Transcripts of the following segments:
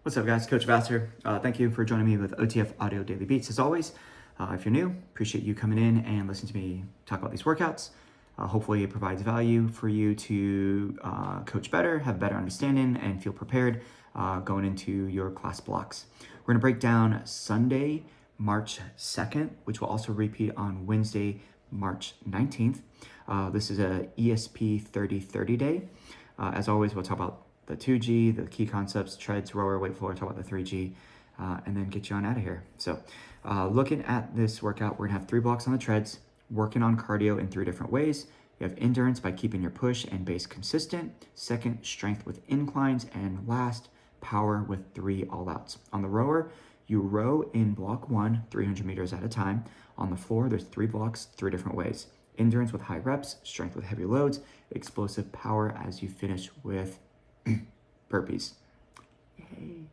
What's up, guys? Coach Vassar. Thank you for joining me with OTF Audio Daily Beats. As always, if you're new, appreciate you coming in and listening to me talk about these workouts. Hopefully it provides value for you to coach better, have better understanding, and feel prepared going into your class blocks. We're going to break down Sunday, March 2nd, which will also repeat on Wednesday, March 19th. This is a ESP 30-30 day. As always, we'll talk about the 2G, the key concepts, treads, rower, weight floor, talk about the 3G, and then get you on out of here. So looking at this workout, we're gonna have 3 blocks on the treads, working on cardio in 3 different ways. You have endurance by keeping your push and base consistent. Second, strength with inclines. And last, power with 3 all-outs. On the rower, you row in block 1, 300 meters at a time. On the floor, there's 3 blocks, 3 different ways. Endurance with high reps, strength with heavy loads, explosive power as you finish with burpees. Yay.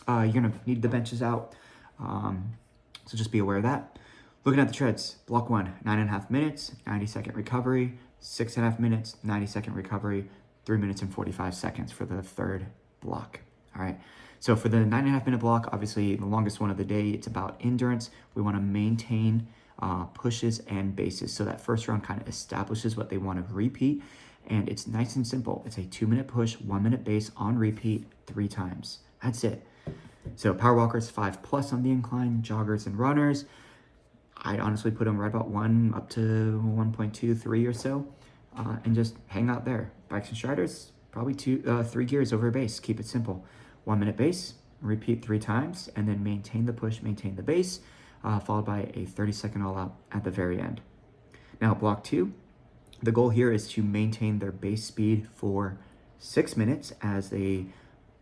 You're gonna need the benches out, so just be aware of that. Looking at the treads, block 1, 9.5 minutes, 90-second recovery, 6.5 minutes, 90-second recovery, 3 minutes and 45 seconds for the third block. All right, so for the 9.5-minute block, obviously the longest one of the day, it's about endurance. We wanna maintain pushes and bases. So that first round kind of establishes what they want to repeat. And it's nice and simple. It's a 2-minute push, 1-minute base on repeat 3 times. That's it. So power walkers 5+ on the incline, joggers and runners. I'd honestly put them right about 1 up to 1.2, 3 or so, and just hang out there. Bikes and striders, probably 3 gears over a base. Keep it simple. 1-minute base, repeat 3 times, and then maintain the push, maintain the base, followed by a 30-second all-out at the very end. Now, block 2. The goal here is to maintain their base speed for 6 minutes as they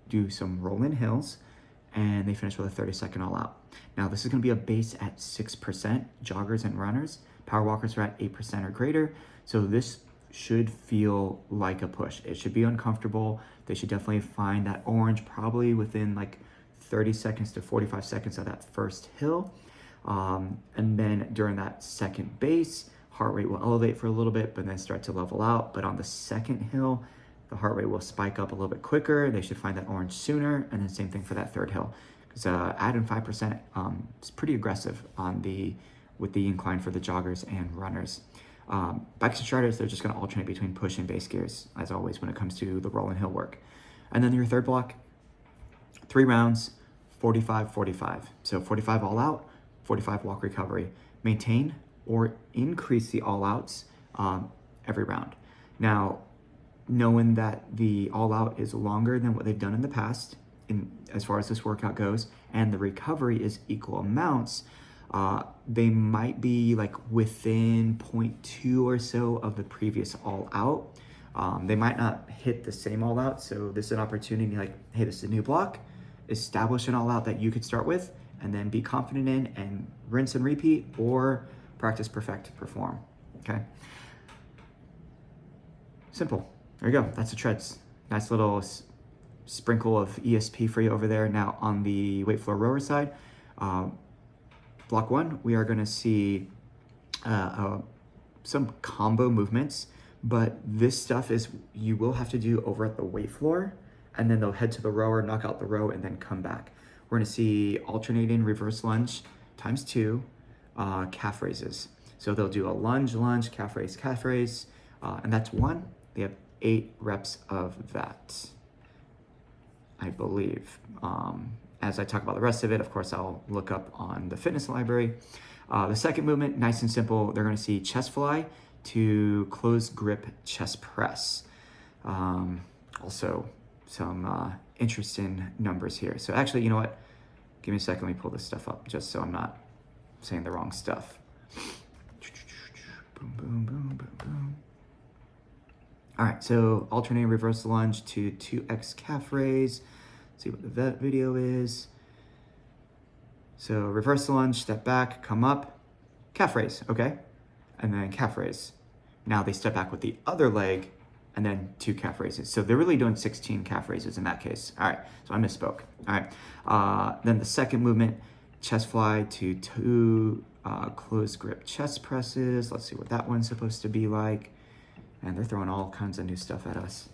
do some roll-in hills, and they finish with a 30-second all-out. Now, this is going to be a base at 6%, joggers and runners. Power walkers are at 8% or greater, so this should feel like a push. It should be uncomfortable. They should definitely find that orange probably within like 30 seconds to 45 seconds of that first hill. And then during that second base, heart rate will elevate for a little bit, but then start to level out. But on the second hill, the heart rate will spike up a little bit quicker. They should find that orange sooner. And then same thing for that third hill. Because adding 5% is pretty aggressive with the incline for the joggers and runners. Bikes and striders, they're just gonna alternate between push and base gears, as always, when it comes to the roll and hill work. And then your third block, 3 rounds, 45-45. So 45 all out, 45 walk recovery. Maintain or increase the all-outs every round. Now, knowing that the all-out is longer than what they've done in the past, as far as this workout goes, and the recovery is equal amounts, they might be like within 0.2 or so of the previous all-out. They might not hit the same all-out, so this is an opportunity like, hey, this is a new block, establish an all-out that you could start with, and then be confident in and rinse and repeat, or practice, perfect, perform, okay? Simple. There you go. That's the treads. Nice little sprinkle of ESP for you over there. Now on the weight floor rower side, block 1, we are going to see some combo movements, but this stuff is you will have to do over at the weight floor, and then they'll head to the rower, knock out the row, and then come back. We're going to see alternating reverse lunge times 2, calf raises. So they'll do a lunge, calf raise, and that's 1. They have 8 reps of that, I believe. As I talk about the rest of it, of course, I'll look up on the fitness library. The second movement, nice and simple. They're going to see chest fly to close grip chest press. Also, some interesting numbers here. So actually, you know what? Give me a second. Let me pull this stuff up just so I'm not saying the wrong stuff. Boom, boom, boom, boom, boom. All right, so alternating reverse lunge to 2x calf raise. See what the vet video is. So reverse lunge, step back, come up, calf raise, okay? And then calf raise. Now they step back with the other leg and then 2 calf raises. So they're really doing 16 calf raises in that case. All right, so I misspoke. All right, then the second movement, chest fly to 2 closed grip chest presses. Let's see what that one's supposed to be like. And they're throwing all kinds of new stuff at us.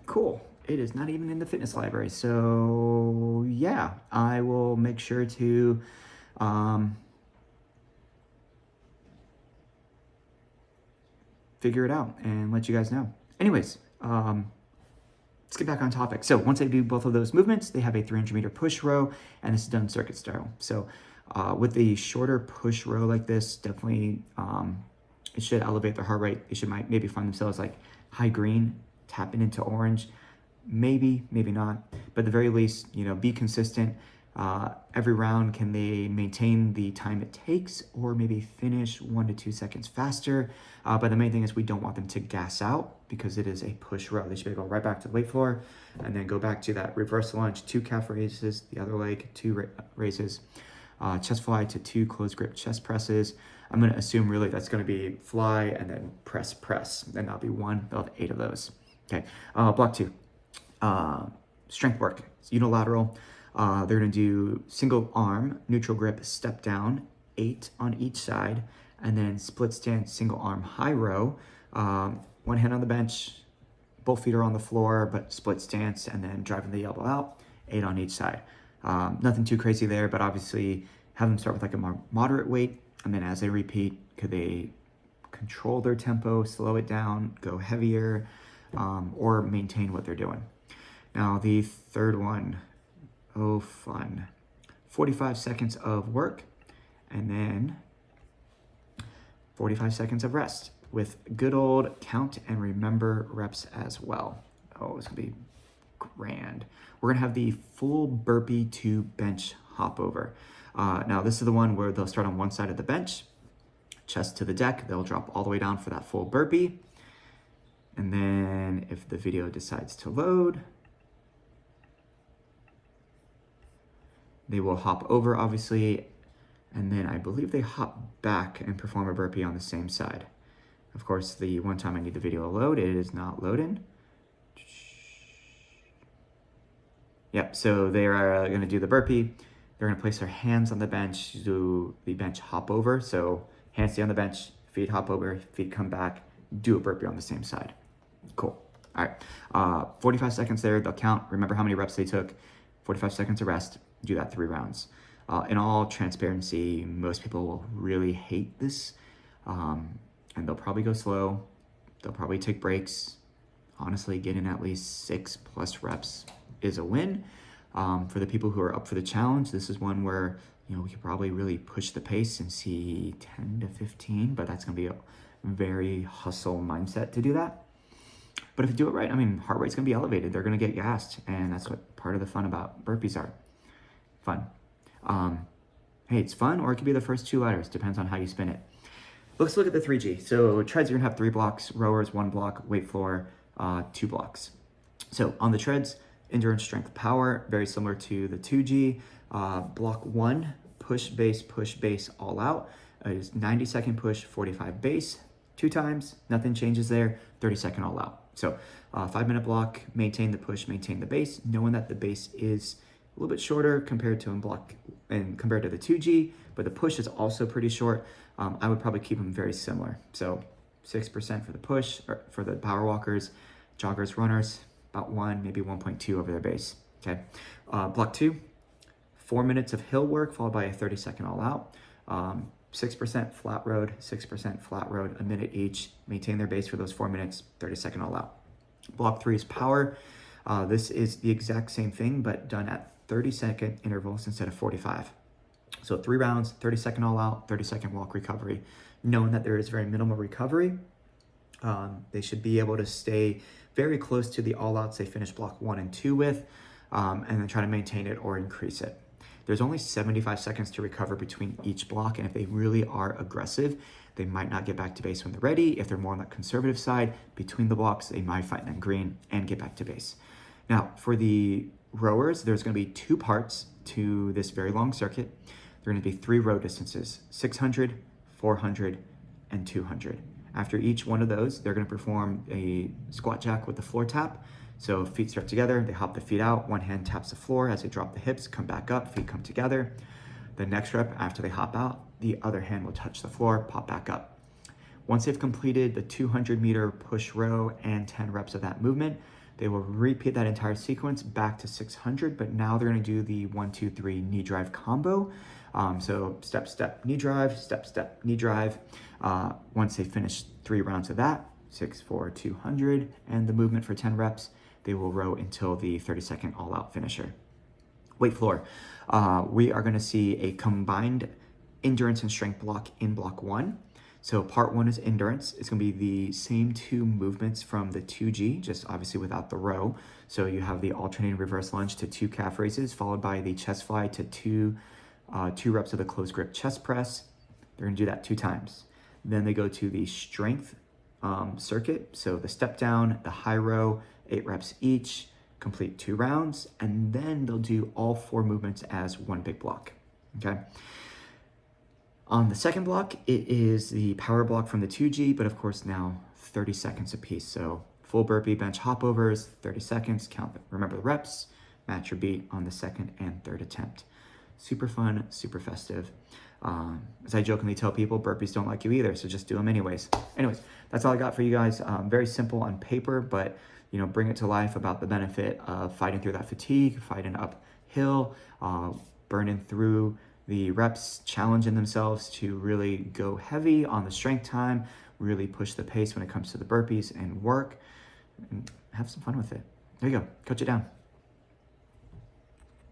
Cool. It is not even in the fitness library. So yeah, I will make sure to figure it out and let you guys know. Anyways, let's get back on topic. So once I do both of those movements, they have a 300-meter push row, and this is done circuit style. So with the shorter push row like this, definitely it should elevate their heart rate. They should maybe find themselves like high green, tapping into orange. Maybe not. But at the very least, you know, be consistent. Every round, can they maintain the time it takes or maybe finish 1 to 2 seconds faster? But the main thing is we don't want them to gas out because it is a push row. They should go right back to the weight floor and then go back to that reverse lunge, 2 calf raises, the other leg, 2 raises, chest fly to 2 closed grip chest presses. I'm going to assume really that's going to be fly and then press, and that'll be 1. They'll have 8 of those. Okay, block 2. Strength work. It's unilateral. They're going to do single arm, neutral grip, step down, 8 on each side, and then split stance, single arm, high row. 1 hand on the bench, both feet are on the floor, but split stance, and then driving the elbow out, 8 on each side. Nothing too crazy there, but obviously have them start with like a more moderate weight, and then as they repeat, could they control their tempo, slow it down, go heavier, or maintain what they're doing. Now the third one, oh fun, 45 seconds of work and then 45 seconds of rest with good old count and remember reps as well. Oh, it's gonna be grand. We're gonna have the full burpee to bench hop over. Now this is the one where they'll start on one side of the bench, chest to the deck, they'll drop all the way down for that full burpee. And then if the video decides to load, they will hop over, obviously, and then I believe they hop back and perform a burpee on the same side. Of course, the one time I need the video to load, it is not loading. Yep, so they are going to do the burpee. They're going to place their hands on the bench, do the bench hop over. So hands stay on the bench, feet hop over, feet come back, do a burpee on the same side. Cool. All right, 45 seconds there, they'll count. Remember how many reps they took. 45 seconds of rest. Do that 3 rounds. In all transparency, most people will really hate this, and they'll probably go slow. They'll probably take breaks. Honestly, getting at least 6+ reps is a win. For the people who are up for the challenge, this is one where, you know, we could probably really push the pace and see 10 to 15, but that's going to be a very hustle mindset to do that. But if you do it right, I mean, heart rate's going to be elevated. They're going to get gassed, and that's what part of the fun about burpees are. Fun. Hey, it's fun, or it could be the first 2 letters. Depends on how you spin it. Let's look at the 3G. So treads, you're going to have 3 blocks. Rowers, 1 block. Weight floor, 2 blocks. So on the treads, endurance, strength, power, very similar to the 2G. Block 1, push, base, all out. Is 90-second push, 45 base, 2 times. Nothing changes there. 30-second all out. So 5-minute block, maintain the push, maintain the base, knowing that the base is a little bit shorter compared to compared to the 2G, but the push is also pretty short. I would probably keep them very similar. So 6% for the push, or for the power walkers, joggers, runners, about 1, maybe 1.2 over their base. Okay. Block 2, 4 minutes of hill work followed by a 30-second all out. 6% flat road, 6% flat road, a minute each. Maintain their base for those 4 minutes, 30-second all out. Block 3 is power. This is the exact same thing, but done at 30-second intervals instead of 45. So 3 rounds, 30-second all out, 30-second walk recovery. Knowing that there is very minimal recovery, they should be able to stay very close to the all outs they finished block 1 and 2 with, and then try to maintain it or increase it. There's only 75 seconds to recover between each block, and if they really are aggressive, they might not get back to base when they're ready. If they're more on the conservative side, between the blocks, they might find them green and get back to base. Now, for the rowers, there's going to be 2 parts to this very long circuit. There are going to be 3 row distances, 600, 400, and 200. After each one of those, they're going to perform a squat jack with the floor tap. So feet start together, they hop the feet out, one hand taps the floor as they drop the hips, come back up, feet come together. The next rep, after they hop out, the other hand will touch the floor, pop back up. Once they've completed the 200-meter push row and 10 reps of that movement, they will repeat that entire sequence back to 600, but now they're going to do the 1, 2, 3 knee drive combo. So step, step, knee drive, step, step, knee drive. Once they finish 3 rounds of that, 6, 4, 200, and the movement for 10 reps, they will row until the 30-second all-out finisher. Weight floor. We are going to see a combined endurance and strength block in block 1. So part 1 is endurance. It's going to be the same 2 movements from the 2G, just obviously without the row. So you have the alternating reverse lunge to 2 calf raises, followed by the chest fly to 2 reps of the closed grip chest press. They're going to do that 2 times. Then they go to the strength circuit. So the step down, the high row, 8 reps each, complete 2 rounds, and then they'll do all 4 movements as one big block. Okay. On the second block, it is the power block from the 2G, but of course now 30 seconds apiece. So full burpee bench hopovers, 30 seconds, remember the reps, match your beat on the second and third attempt. Super fun, super festive. As I jokingly tell people, burpees don't like you either, so just do them anyways. Anyways, that's all I got for you guys. Very simple on paper, but bring it to life about the benefit of fighting through that fatigue, fighting uphill, burning through the reps, challenging themselves to really go heavy on the strength time, really push the pace when it comes to the burpees and work, and have some fun with it. There you go, coach it down.